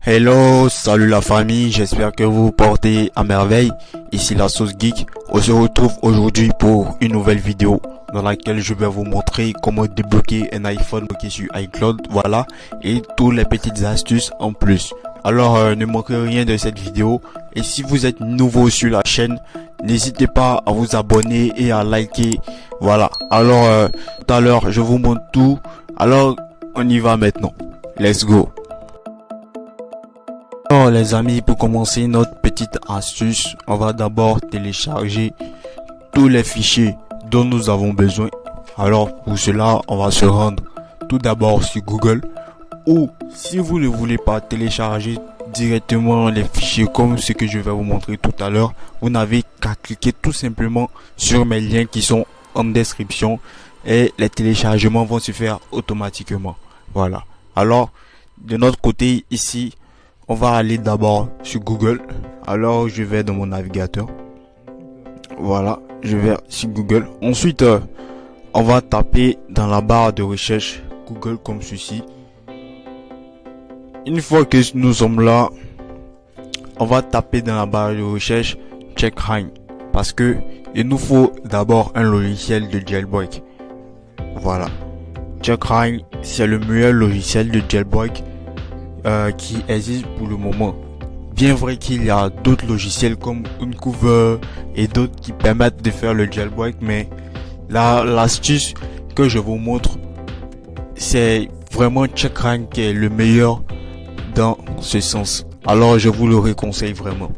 Hello, salut la famille, j'espère que vous vous portez à merveille. Ici la Sauce Geek. On se retrouve aujourd'hui pour une nouvelle vidéo dans laquelle je vais vous montrer comment débloquer un iPhone bloqué sur iCloud, voilà, et toutes les petites astuces en plus. Alors ne manquez rien de cette vidéo, et si vous êtes nouveau sur la chaîne, n'hésitez pas à vous abonner et à liker, voilà. Alors tout à l'heure je vous montre tout, alors on y va maintenant, let's go. Alors les amis, pour commencer notre petite astuce, on va d'abord télécharger tous les fichiers dont nous avons besoin. Alors pour cela, on va se rendre tout d'abord sur Google, ou si vous ne voulez pas télécharger directement les fichiers comme ce que je vais vous montrer tout à l'heure, vous n'avez qu'à cliquer tout simplement sur mes liens qui sont en description et les téléchargements vont se faire automatiquement. Voilà. Alors de notre côté ici, on va aller d'abord sur Google. Alors je vais dans mon navigateur. Voilà, je vais sur Google. Ensuite, on va taper dans la barre de recherche Google comme ceci. Une fois que nous sommes là, on va taper dans la barre de recherche Checkra1 parce que il nous faut d'abord un logiciel de jailbreak. Voilà, Checkra1 c'est le meilleur logiciel de jailbreak qui existe pour le moment. Bien vrai qu'il y a d'autres logiciels comme Uncover et d'autres qui permettent de faire le jailbreak, mais l'astuce que je vous montre, c'est vraiment Checkra1 qui est le meilleur dans ce sens. Alors je vous le conseille vraiment.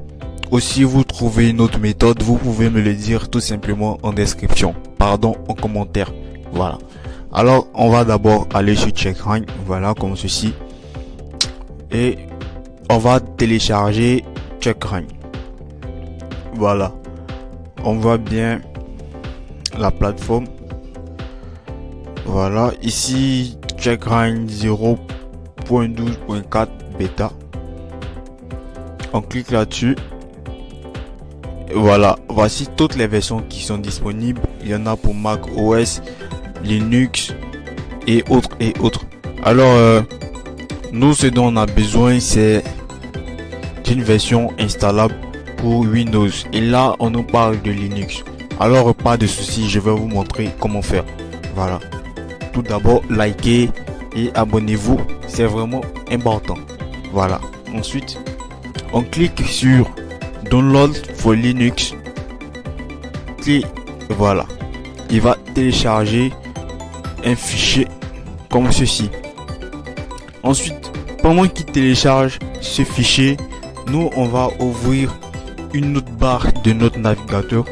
Aussi, vous trouvez une autre méthode, vous pouvez me le dire tout simplement en description, pardon, en commentaire. Voilà. Alors on va d'abord aller sur Checkra1, voilà, comme ceci. Et on va télécharger Checkra1. Voilà, on voit bien la plateforme. Voilà, ici Checkra1 0.12.4 bêta. On clique là-dessus. Voilà, voici toutes les versions qui sont disponibles. Il y en a pour Mac OS, Linux et autres et autres. Alors nous, ce dont on a besoin, c'est d'une version installable pour Windows. Et là, on nous parle de Linux. Alors, pas de souci, je vais vous montrer comment faire. Voilà. Tout d'abord, likez et abonnez-vous. C'est vraiment important. Voilà. Ensuite, on clique sur Download for Linux. Et voilà. Il va télécharger un fichier comme ceci. Ensuite, pendant qu'il télécharge ce fichier, nous on va ouvrir une autre barre de notre navigateur.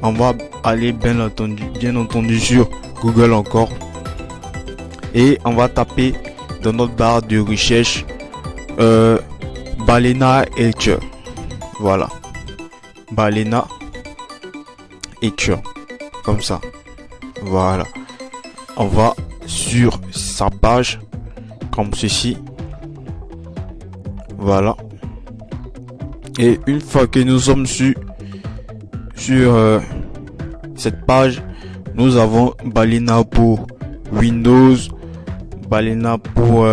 On va aller bien entendu sur Google encore, et on va taper dans notre barre de recherche Balena Etcher. Voilà, Balena Etcher, comme ça. Voilà, on va sur sa page comme ceci. Voilà, et une fois que nous sommes sur cette page, nous avons Balena pour Windows, Balena pour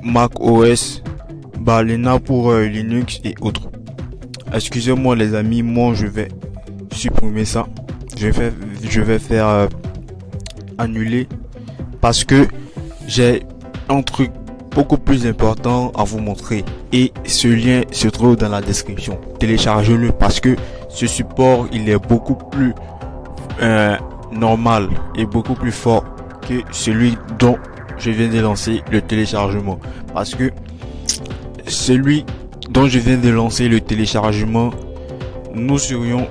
Mac OS, Balena pour Linux et autres. Excusez-moi les amis, moi je vais supprimer ça. Je vais faire annuler parce que j'ai un truc beaucoup plus important à vous montrer, et ce lien se trouve dans la description. Téléchargez-le parce que ce support il est beaucoup plus normal et beaucoup plus fort que celui dont je viens de lancer le téléchargement, parce que celui dont je viens de lancer le téléchargement, nous serons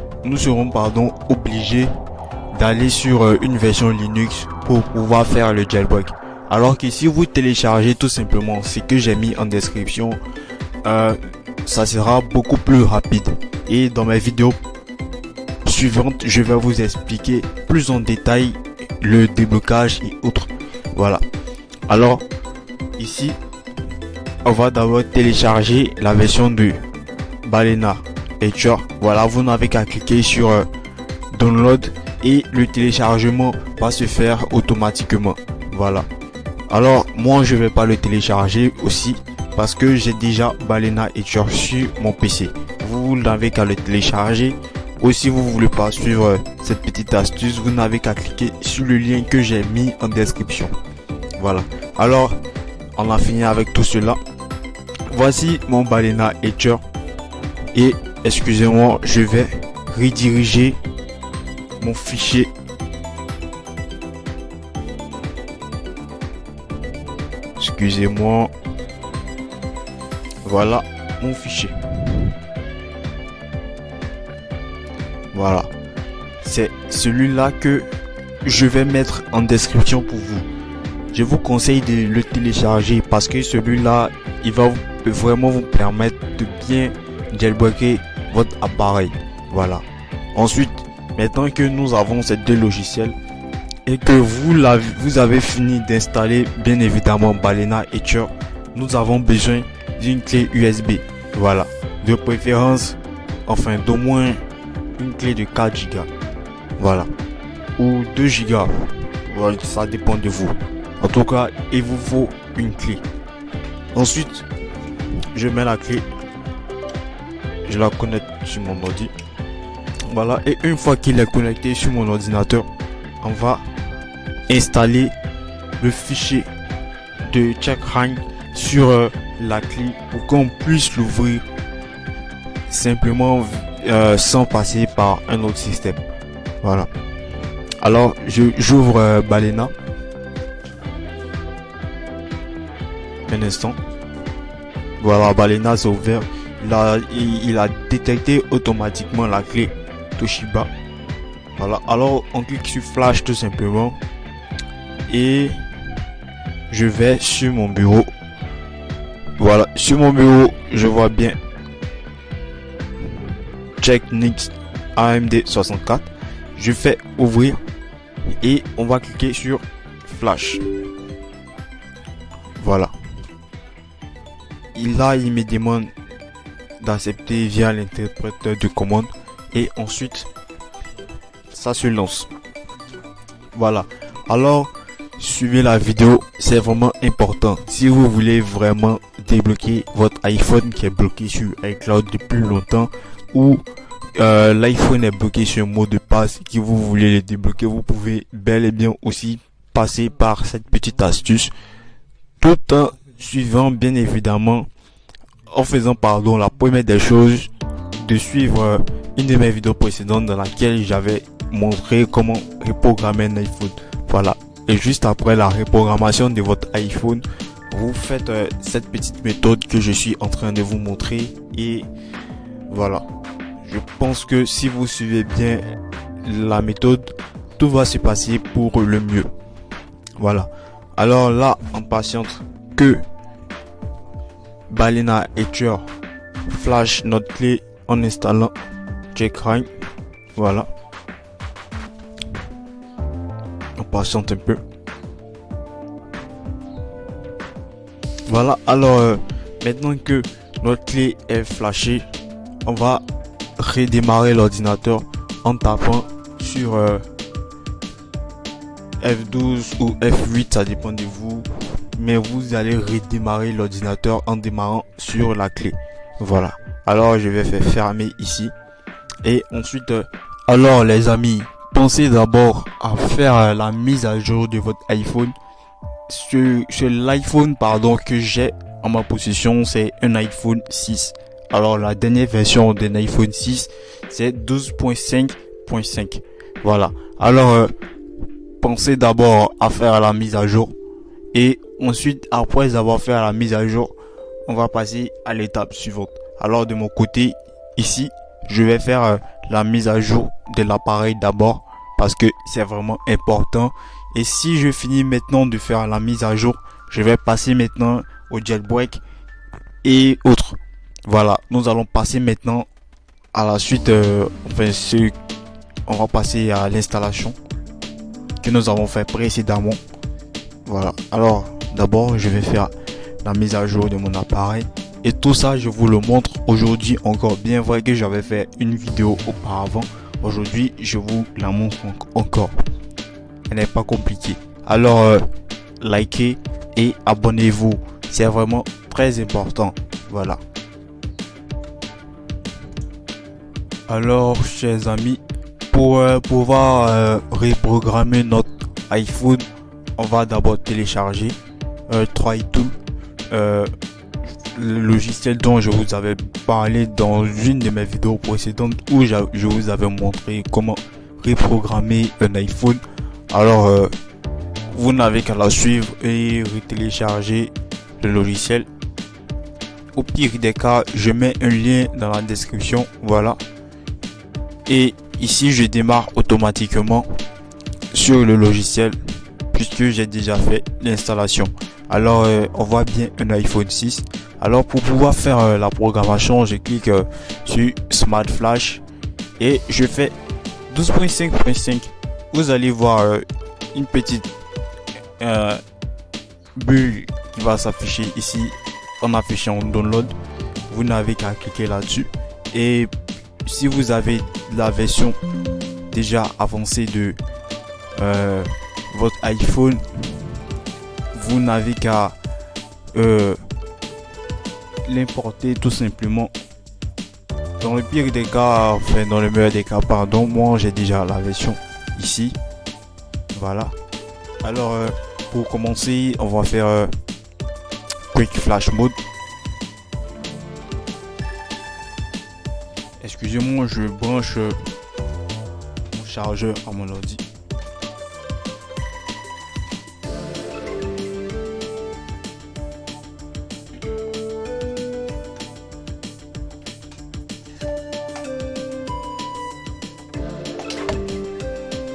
obligés d'aller sur une version Linux pour pouvoir faire le jailbreak. Alors que si vous téléchargez tout simplement ce que j'ai mis en description, ça sera beaucoup plus rapide. Et dans mes vidéos suivantes, je vais vous expliquer plus en détail le déblocage et autres. Voilà. Alors ici, on va d'abord télécharger la version de Balena Etcher. Voilà, vous n'avez qu'à cliquer sur Download et le téléchargement va se faire automatiquement. Voilà. Alors moi je vais pas le télécharger aussi, parce que j'ai déjà Balena Etcher sur mon PC. Vous n'avez qu'à le télécharger. Ou si vous voulez pas suivre cette petite astuce, vous n'avez qu'à cliquer sur le lien que j'ai mis en description. Voilà. Alors, on a fini avec tout cela. Voici mon Balena Etcher. Et excusez-moi, je vais rediriger mon fichier. Excusez-moi. Voilà mon fichier. Voilà. C'est celui-là que je vais mettre en description pour vous. Je vous conseille de le télécharger parce que celui-là, il va vraiment vous permettre de bien jailbreaker votre appareil. Voilà. Ensuite, maintenant que nous avons ces deux logiciels et que vous avez fini d'installer bien évidemment Balena Etcher, nous avons besoin d'une clé USB. Voilà. De préférence, enfin d'au moins une clé de 4 Go. Voilà. Ou 2 Go. Voilà, ça dépend de vous. En tout cas, il vous faut une clé. Ensuite, je mets la clé. Je la connecte sur mon ordi. Voilà. Et une fois qu'il est connecté sur mon ordinateur, on va installer le fichier de Checkra1n sur la clé pour qu'on puisse l'ouvrir simplement sans passer par un autre système. Voilà. Alors j'ouvre Balena. Un instant. Voilà, Balena s'est ouvert. Il a détecté automatiquement la clé Toshiba. Voilà. Alors on clique sur Flash tout simplement. Et je vais sur mon bureau. Voilà, sur mon bureau, je vois bien Checknix AMD 64. Je fais ouvrir et on va cliquer sur Flash. Voilà. Il me demande d'accepter via l'interpréteur de commande et ensuite ça se lance. Voilà. Alors suivez la vidéo, c'est vraiment important. Si vous voulez vraiment débloquer votre iPhone qui est bloqué sur iCloud depuis longtemps ou l'iPhone est bloqué sur un mot de passe que vous voulez le débloquer, vous pouvez bel et bien aussi passer par cette petite astuce tout en suivant bien évidemment, en faisant pardon la première des choses, de suivre une de mes vidéos précédentes dans laquelle j'avais montré comment reprogrammer un iPhone. Voilà. Et juste après la reprogrammation de votre iPhone, vous faites cette petite méthode que je suis en train de vous montrer. Et voilà. Je pense que si vous suivez bien la méthode, tout va se passer pour le mieux. Voilà. Alors là, on patiente que Balena Etcher flash notre clé en installant Checkra1n. Voilà. On patiente un peu. Voilà. Alors maintenant que notre clé est flashée, on va redémarrer l'ordinateur en tapant sur F12 ou F8, ça dépend de vous, mais vous allez redémarrer l'ordinateur en démarrant sur la clé. Voilà. Alors je vais faire fermer ici et ensuite alors les amis, pensez d'abord à faire la mise à jour de votre iPhone. Sur l'iPhone que j'ai en ma possession, c'est un iPhone 6. Alors la dernière version d'un iPhone 6 c'est 12.5.5. Voilà. Alors pensez d'abord à faire la mise à jour et ensuite après avoir fait la mise à jour, on va passer à l'étape suivante. Alors de mon côté ici, je vais faire la mise à jour de l'appareil d'abord parce que c'est vraiment important. Et si je finis maintenant de faire la mise à jour, je vais passer maintenant au jailbreak et autres. Voilà, nous allons passer maintenant à la suite, on va passer à l'installation que nous avons fait précédemment. Voilà, alors d'abord je vais faire la mise à jour de mon appareil et tout ça je vous le montre aujourd'hui encore. Bien vrai que j'avais fait une vidéo auparavant, aujourd'hui je vous la montre encore. Elle n'est pas compliquée. Alors likez et abonnez-vous C'est vraiment très important. Voilà. Alors, chers amis, pour pouvoir reprogrammer notre iPhone, on va d'abord télécharger TryTool, le logiciel dont je vous avais parlé dans une de mes vidéos précédentes où je vous avais montré comment reprogrammer un iPhone. Alors, vous n'avez qu'à la suivre et retélécharger le logiciel. Au pire des cas, je mets un lien dans la description. Voilà. Et ici, je démarre automatiquement sur le logiciel puisque j'ai déjà fait l'installation. Alors, on voit bien un iPhone 6. Alors, pour pouvoir faire la programmation, je clique sur Smart Flash et je fais 12.5.5. Vous allez voir une petite bulle qui va s'afficher ici en affichant download. Vous n'avez qu'à cliquer là-dessus. Et si vous avez la version déjà avancée de votre iPhone, vous n'avez qu'à l'importer tout simplement. Dans le pire des cas, enfin dans le meilleur des cas, pardon, moi j'ai déjà la version ici. Voilà. Alors pour commencer, on va faire Quick Flash Mode. Excusez-moi, je branche mon chargeur à mon ordi.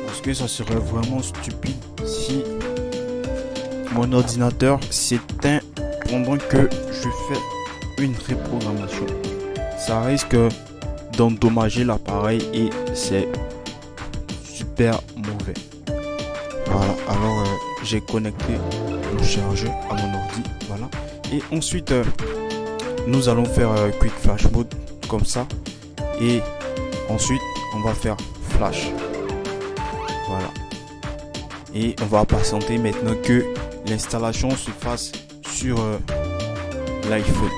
Parce que ça serait vraiment stupide si mon ordinateur s'éteint pendant que je fais une reprogrammation. Ça risque d'endommager l'appareil et c'est super mauvais. Voilà, alors j'ai connecté le chargeur à mon ordi. Voilà. Et ensuite, nous allons faire Quick Flash Mode comme ça. Et ensuite, on va faire Flash. Voilà. Et on va patienter maintenant que l'installation se fasse sur l'iPhone.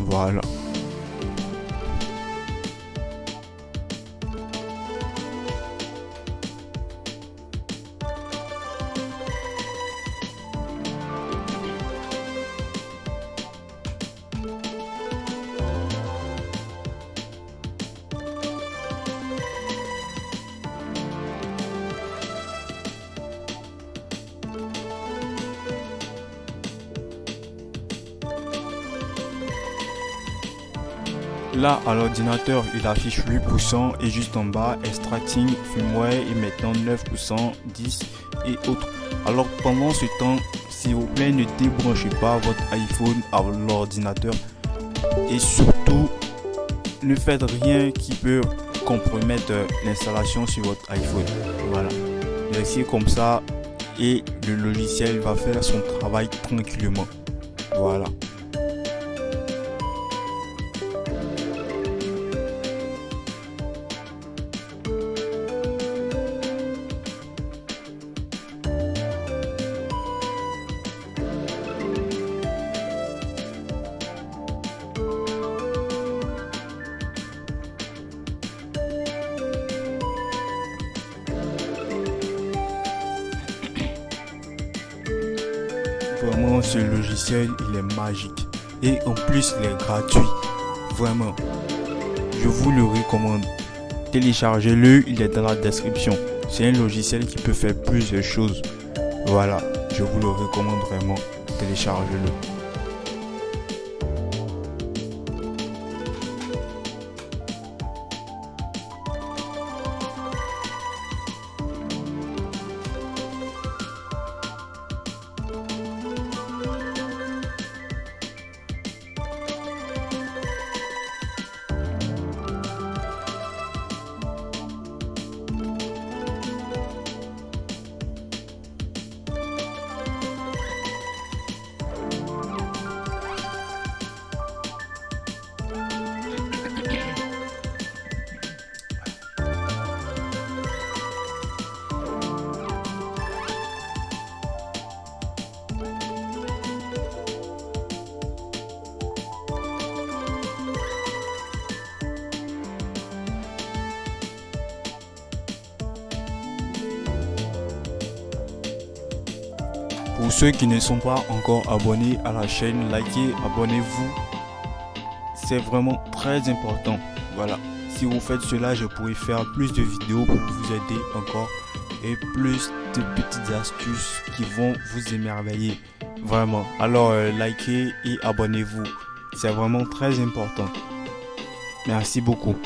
Voilà. Là, à l'ordinateur, il affiche 8% et juste en bas, extracting firmware et maintenant 9%, 10 et autres. Alors, pendant ce temps, s'il vous plaît, ne débranchez pas votre iPhone à l'ordinateur et surtout, ne faites rien qui peut compromettre l'installation sur votre iPhone. Voilà. Laissez comme ça et le logiciel va faire son travail tranquillement. Voilà. Vraiment, ce logiciel, il est magique. Et en plus, il est gratuit. Vraiment. Je vous le recommande. Téléchargez-le, il est dans la description. C'est un logiciel qui peut faire plusieurs choses. Voilà. Je vous le recommande vraiment. Téléchargez-le. Pour ceux qui ne sont pas encore abonnés à la chaîne, likez, abonnez-vous. C'est vraiment très important. Voilà. Si vous faites cela, je pourrai faire plus de vidéos pour vous aider encore et plus de petites astuces qui vont vous émerveiller. Vraiment. Alors, likez et abonnez-vous. C'est vraiment très important. Merci beaucoup.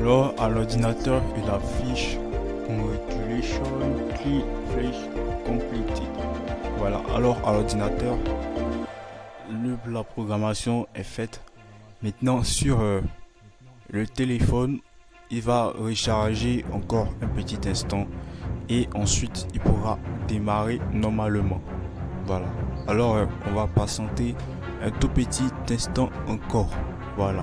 Alors, à l'ordinateur, il affiche Congratulations, Key Flash Completed. Voilà, alors à l'ordinateur, la programmation est faite. Maintenant, sur le téléphone, il va recharger encore un petit instant et ensuite il pourra démarrer normalement. Voilà. Alors, on va patienter un tout petit instant encore. Voilà.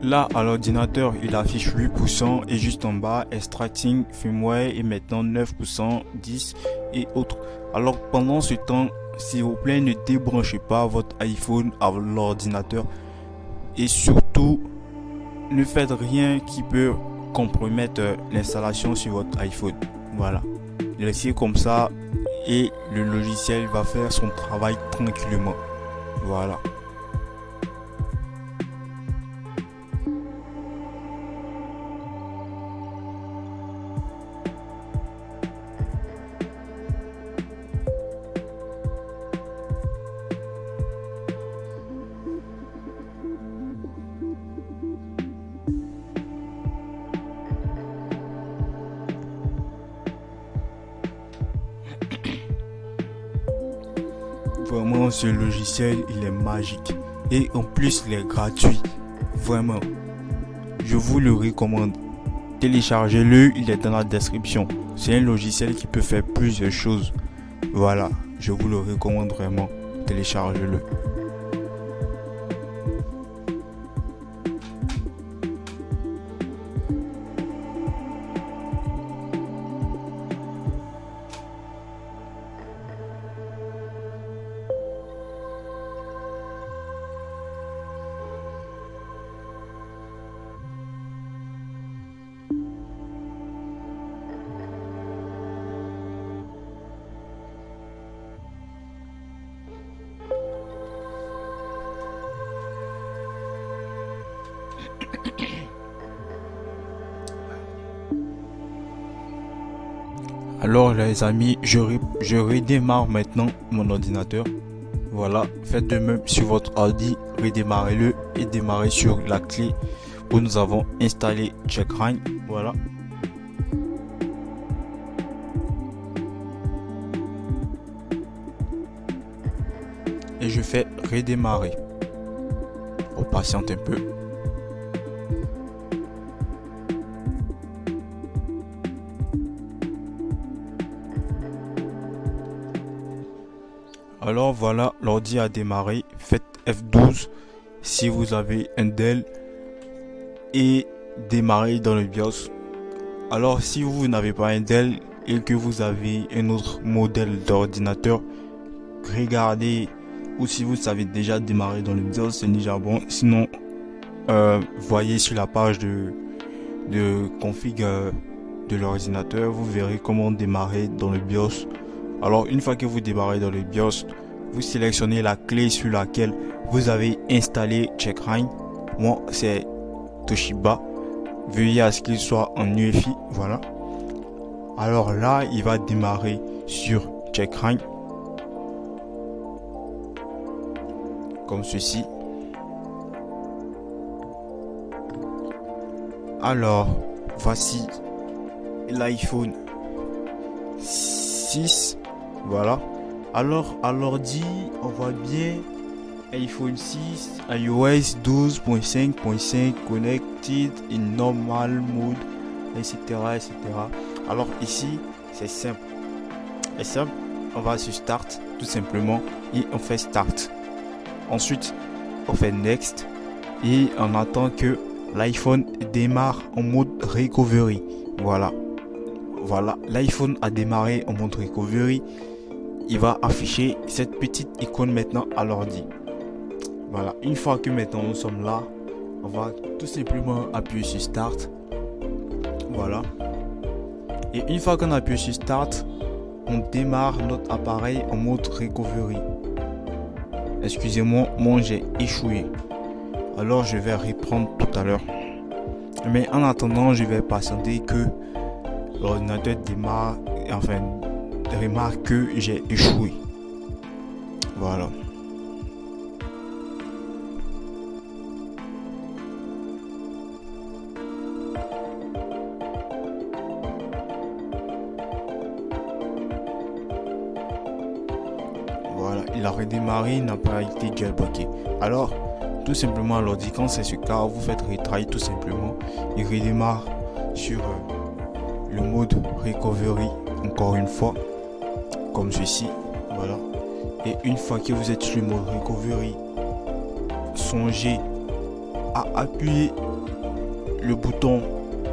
Là, à l'ordinateur, il affiche 8% et juste en bas, extracting firmware et maintenant 9%, 10 et autres. Alors, pendant ce temps, s'il vous plaît, ne débranchez pas votre iPhone à l'ordinateur et surtout, ne faites rien qui peut compromettre l'installation sur votre iPhone. Voilà. Laissez comme ça et le logiciel va faire son travail tranquillement. Voilà. Vraiment, ce logiciel, il est magique. Et en plus, il est gratuit. Vraiment. Je vous le recommande. Téléchargez-le, il est dans la description. C'est un logiciel qui peut faire plusieurs choses. Voilà, je vous le recommande vraiment. Téléchargez-le. Alors les amis, je redémarre maintenant mon ordinateur. Voilà, faites de même sur votre ordi, redémarrez-le et démarrez sur la clé où nous avons installé Checkra. Voilà. Et je fais redémarrer. On patiente un peu. Alors voilà, l'ordi a démarré. Faites F12 si vous avez un Dell et démarrez dans le BIOS. Alors si vous n'avez pas un Dell et que vous avez un autre modèle d'ordinateur, regardez, ou si vous savez déjà démarrer dans le BIOS, c'est déjà bon. Sinon, voyez sur la page de config de l'ordinateur, vous verrez comment démarrer dans le BIOS. Alors une fois que vous démarrez dans le BIOS, vous sélectionnez la clé sur laquelle vous avez installé Checkra. Moi, c'est Toshiba. Veuillez à ce qu'il soit en UEFI. Voilà. Alors là, il va démarrer sur Checkra. Comme ceci. Alors, voici l'iPhone 6. Voilà. Alors, à l'ordi, on voit bien iPhone 6, iOS 12.5.5 connected in normal mode, etc., etc. Alors ici, c'est simple. C'est simple. On va sur Start, tout simplement, et on fait Start. Ensuite, on fait Next et on attend que l'iPhone démarre en mode Recovery. Voilà. Voilà, l'iPhone a démarré en mode Recovery. Il va afficher cette petite icône maintenant à l'ordi. Voilà, une fois que maintenant nous sommes là, on va tout simplement appuyer sur Start. Voilà. Et une fois qu'on appuie sur Start, on démarre notre appareil en mode Recovery. Excusez-moi, moi j'ai échoué. Alors je vais reprendre tout à l'heure. Mais en attendant, je vais patienter que l'ordinateur démarre, enfin remarque que j'ai échoué. Voilà. Voilà, il a redémarré, il n'a pas été jailbreaké. Alors, tout simplement, l'ordi, quand c'est ce cas, vous faites retry tout simplement. Il redémarre sur le mode recovery, encore une fois, comme ceci. Voilà. Et une fois que vous êtes sur le mode recovery, songez à appuyer le bouton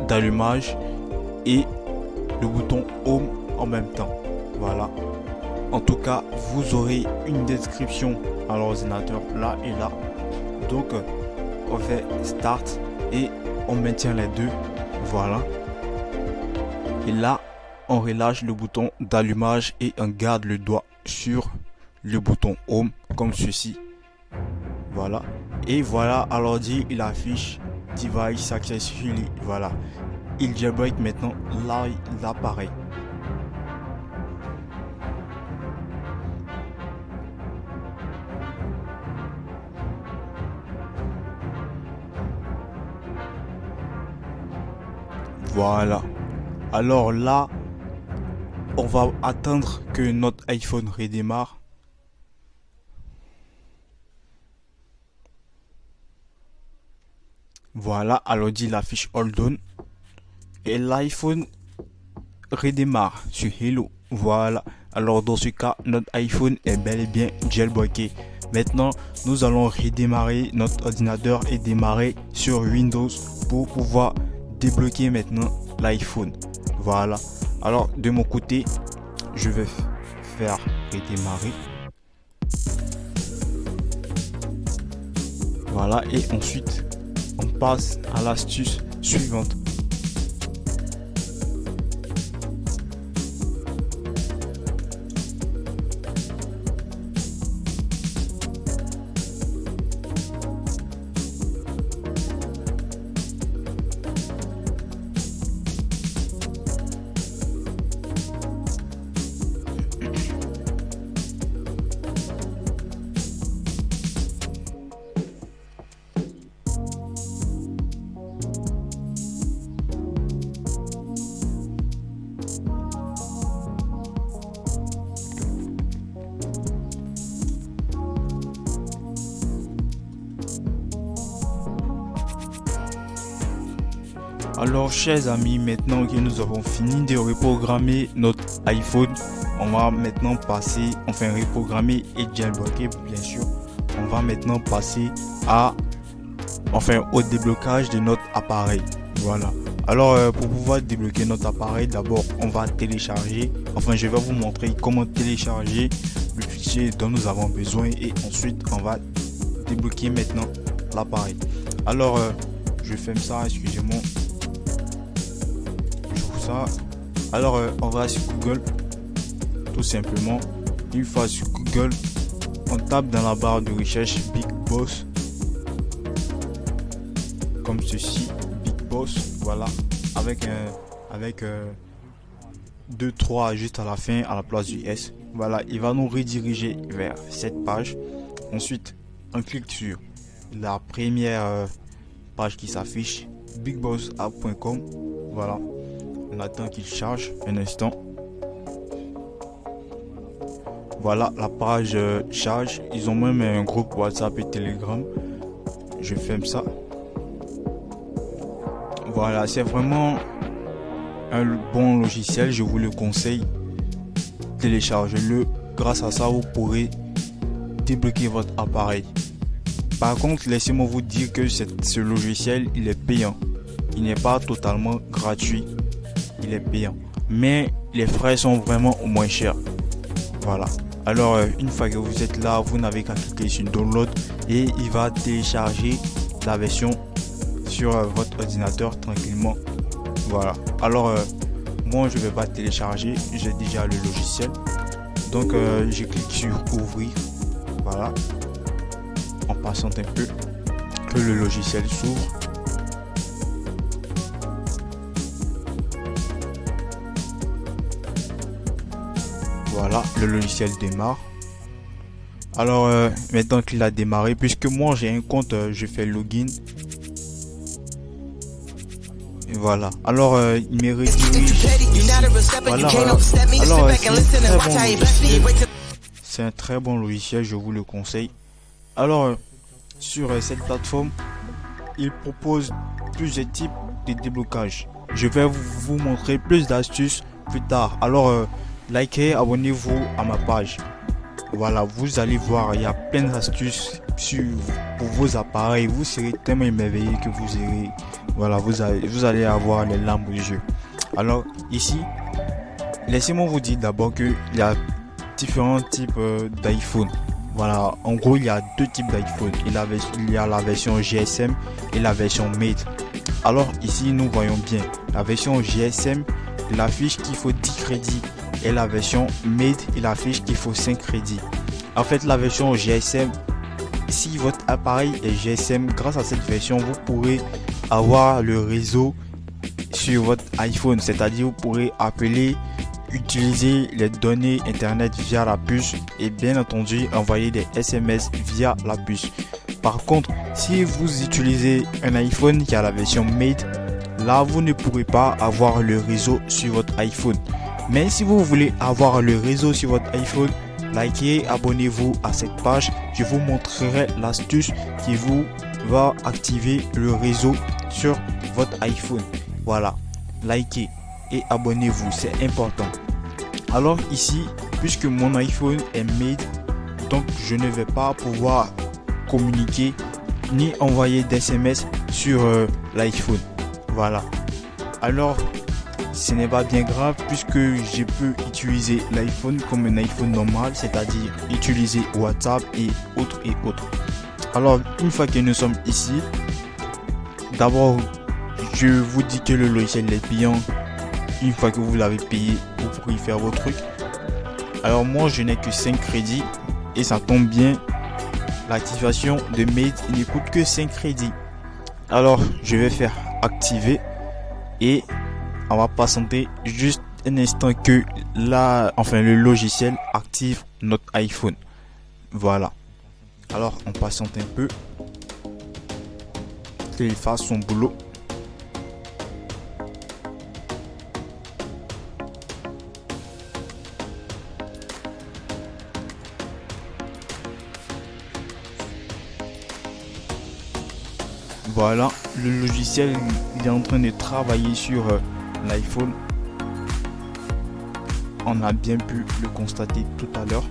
d'allumage et le bouton home en même temps. Voilà. En tout cas, vous aurez une description à l'ordinateur là et là. Donc, on fait Start et on maintient les deux. Voilà. Et là, on relâche le bouton d'allumage et on garde le doigt sur le bouton Home comme ceci. Voilà. Et voilà, à l'ordi, il affiche Device Successfully. Voilà. Il jailbreak maintenant l'appareil. Voilà. Alors là, on va attendre que notre iPhone redémarre. Voilà, alors il affiche Hold On. Et l'iPhone redémarre sur Hello. Voilà. Alors dans ce cas, notre iPhone est bel et bien jailbreaké. Maintenant, nous allons redémarrer notre ordinateur et démarrer sur Windows pour pouvoir débloquer maintenant l'iPhone. Voilà. Alors de mon côté, je vais faire redémarrer. Voilà. Et ensuite, on passe à l'astuce suivante. Alors chers amis, maintenant que nous avons fini de reprogrammer notre iPhone, on va maintenant passer, enfin reprogrammer et jailbreaker bien sûr. On va maintenant passer au déblocage de notre appareil. Voilà. Alors pour pouvoir débloquer notre appareil, d'abord on va télécharger, je vais vous montrer comment télécharger le fichier dont nous avons besoin et ensuite on va débloquer maintenant l'appareil. Alors je ferme ça, excusez-moi. Alors on va sur Google tout simplement. Une fois sur Google, on tape dans la barre de recherche Big Boss comme ceci, Big Boss, voilà, avec 2-3 juste à la fin à la place du S. Voilà, il va nous rediriger vers cette page. Ensuite, on clique sur la première page qui s'affiche, bigbossapp.com. Voilà, on attend qu'il charge un instant. Voilà, la page charge. Ils ont même un groupe WhatsApp et Telegram. Je ferme ça. Voilà, c'est vraiment un bon logiciel, je vous le conseille. Téléchargez-le. Grâce à ça, vous pourrez débloquer votre appareil. Par contre, laissez-moi vous dire que ce logiciel, il est payant. Il n'est pas totalement gratuit. Il est payant. Mais les frais sont vraiment moins chers. Voilà. Alors, une fois que vous êtes là, vous n'avez qu'à cliquer sur Download et il va télécharger la version sur votre ordinateur tranquillement. Voilà. Alors, moi, je vais pas télécharger. J'ai déjà le logiciel. Donc, je clique sur Ouvrir. Voilà. En passant un peu que le logiciel s'ouvre. Voilà, le logiciel démarre. Alors maintenant qu'il a démarré, puisque moi j'ai un compte, je fais login. Et voilà. Alors il me redirige. Voilà. Alors c'est un très bon logiciel, je vous le conseille. Alors sur cette plateforme, il propose plusieurs types de déblocage. Je vais vous montrer plus d'astuces plus tard. Alors likez, abonnez-vous à ma page. Voilà, vous allez voir, il y a plein d'astuces pour vos appareils. Vous serez tellement émerveillé que vous irez, voilà, vous allez avoir les larmes aux yeux. Alors ici, laissez-moi vous dire d'abord qu'il y a différents types d'iPhone. Voilà, en gros il y a deux types d'iPhone. Il y a la version GSM et la version Mate. Alors ici nous voyons bien la version GSM, il affiche qu'il faut 10 crédits. Et la version Mate, il affiche qu'il faut 5 crédits. En fait, la version GSM, si votre appareil est GSM, grâce à cette version, vous pourrez avoir le réseau sur votre iPhone. C'est-à-dire, vous pourrez appeler, utiliser les données internet via la puce et bien entendu envoyer des SMS via la puce. Par contre, si vous utilisez un iPhone qui a la version Mate, là, vous ne pourrez pas avoir le réseau sur votre iPhone. Mais si vous voulez avoir le réseau sur votre iPhone, likez, abonnez-vous à cette page. Je vous montrerai l'astuce qui vous va activer le réseau sur votre iPhone. Voilà, likez et abonnez-vous, c'est important. Alors ici, puisque mon iPhone est Mate, donc je ne vais pas pouvoir communiquer ni envoyer d'SMS sur l'iPhone. Voilà. Alors ce n'est pas bien grave puisque je peux utiliser l'iPhone comme un iPhone normal, c'est-à-dire utiliser WhatsApp et autres et autres. Alors une fois que nous sommes ici, d'abord je vous dis que le logiciel est payant. Une fois que vous l'avez payé, vous pourrez faire vos trucs. Alors moi je n'ai que 5 crédits et ça tombe bien, l'activation de Mate il ne coûte que 5 crédits. Alors je vais faire activer et on va patienter juste un instant que le logiciel active notre iPhone. Voilà. Alors on patiente un peu qu'il fasse son boulot. Voilà, le logiciel il est en train de travailler sur l'iPhone. On a bien pu le constater tout à l'heure.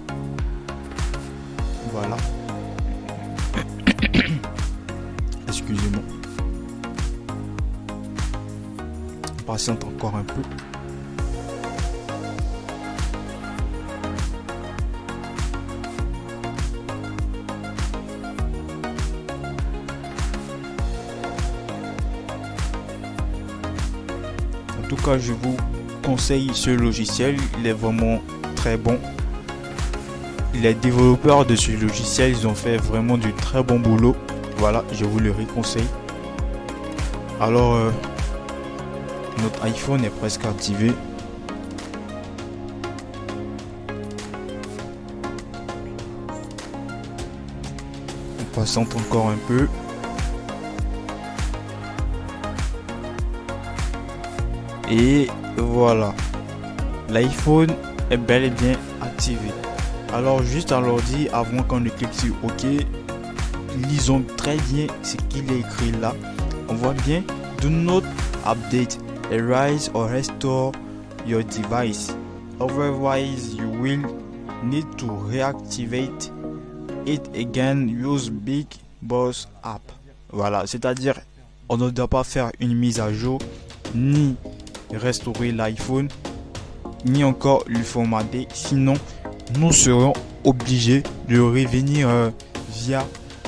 Voilà. Excusez-moi. On patiente encore un peu. En tout cas, je vous conseille ce logiciel, il est vraiment très bon. les développeurs de ce logiciel, ils ont fait vraiment du très bon boulot. Voilà, je vous le conseille. Alors, notre iPhone est presque activé. On patiente encore un peu. Et voilà, l'iPhone est bel et bien activé. Alors juste à l'ordi, avant qu'on ne clique sur OK, lisons très bien ce qu'il est écrit là. On voit bien: do not update, erase or restore your device, otherwise you will need to reactivate it again, use Big Boss app. Voilà, c'est-à-dire on ne doit pas faire une mise à jour, ni restaurer l'iPhone, ni encore le formater, sinon nous serons obligés de revenir via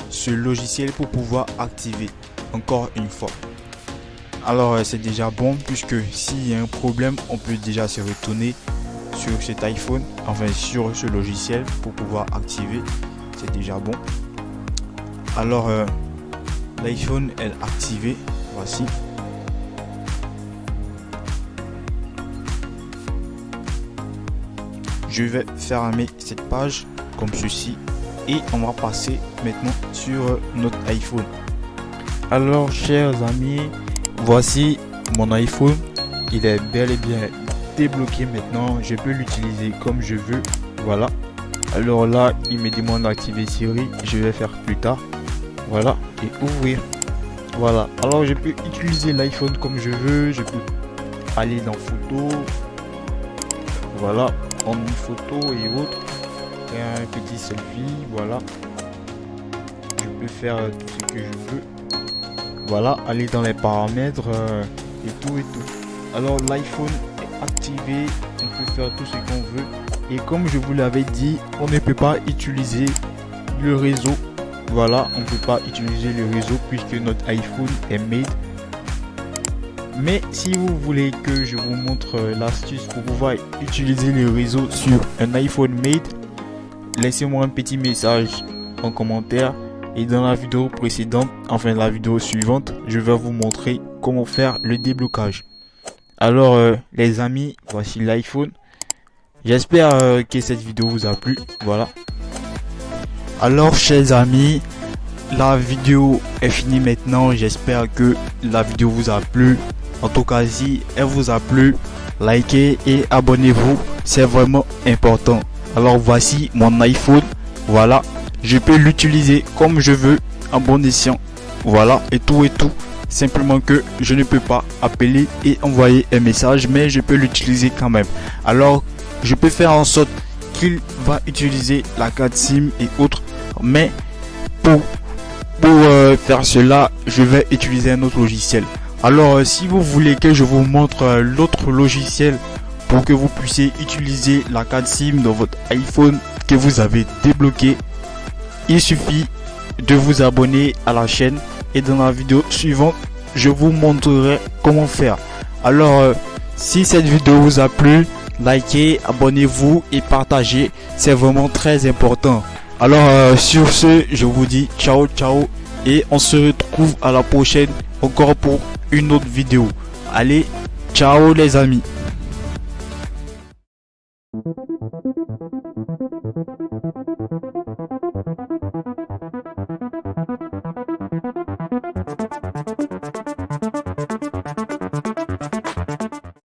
ce logiciel pour pouvoir activer encore une fois. Alors c'est déjà bon, puisque s'il y a un problème, on peut déjà se retourner sur cet iPhone, enfin sur ce logiciel pour pouvoir activer. C'est déjà bon. Alors l'iPhone est activé, voici. Je vais fermer cette page comme ceci et on va passer maintenant sur notre iPhone. Alors chers amis, voici mon iPhone. Il est bel et bien débloqué maintenant. Je peux l'utiliser comme je veux. Voilà. Alors là, il me demande d'activer Siri. Je vais faire plus tard. Voilà. Et ouvrir. Voilà. Alors je peux utiliser l'iPhone comme je veux. Je peux aller dans photo. Voilà. En une photo et autres. Et un petit selfie. Voilà. Je peux faire tout ce que je veux. Voilà. Aller dans les paramètres et tout. Alors l'iPhone est activé. On peut faire tout ce qu'on veut. Et comme je vous l'avais dit, on ne peut pas utiliser le réseau. Voilà, on ne peut pas utiliser le réseau puisque notre iPhone est made. Mais si vous voulez que je vous montre l'astuce pour pouvoir utiliser le réseau sur un iPhone made, laissez-moi un petit message en commentaire. Et dans la vidéo précédente, enfin la vidéo suivante, je vais vous montrer comment faire le déblocage. Alors les amis, voici l'iPhone. J'espère que cette vidéo vous a plu. Voilà. Alors chers amis, la vidéo est finie maintenant. J'espère que la vidéo vous a plu. En tout cas, si elle vous a plu, likez et abonnez-vous. C'est vraiment important. Alors voici mon iPhone. Voilà. Je peux l'utiliser comme je veux en bon escient. Voilà. Et tout. Simplement que je ne peux pas appeler et envoyer un message, mais je peux l'utiliser quand même. Alors je peux faire en sorte qu'il va utiliser la carte SIM et autres, mais pour faire cela, je vais utiliser un autre logiciel. Alors si vous voulez que je vous montre l'autre logiciel pour que vous puissiez utiliser la carte SIM dans votre iPhone que vous avez débloqué, il suffit de vous abonner à la chaîne et dans la vidéo suivante, je vous montrerai comment faire. Alors si cette vidéo vous a plu, likez, abonnez-vous et partagez, c'est vraiment très important. Alors sur ce, je vous dis ciao et on se retrouve à la prochaine encore pour une autre vidéo. Allez, ciao les amis.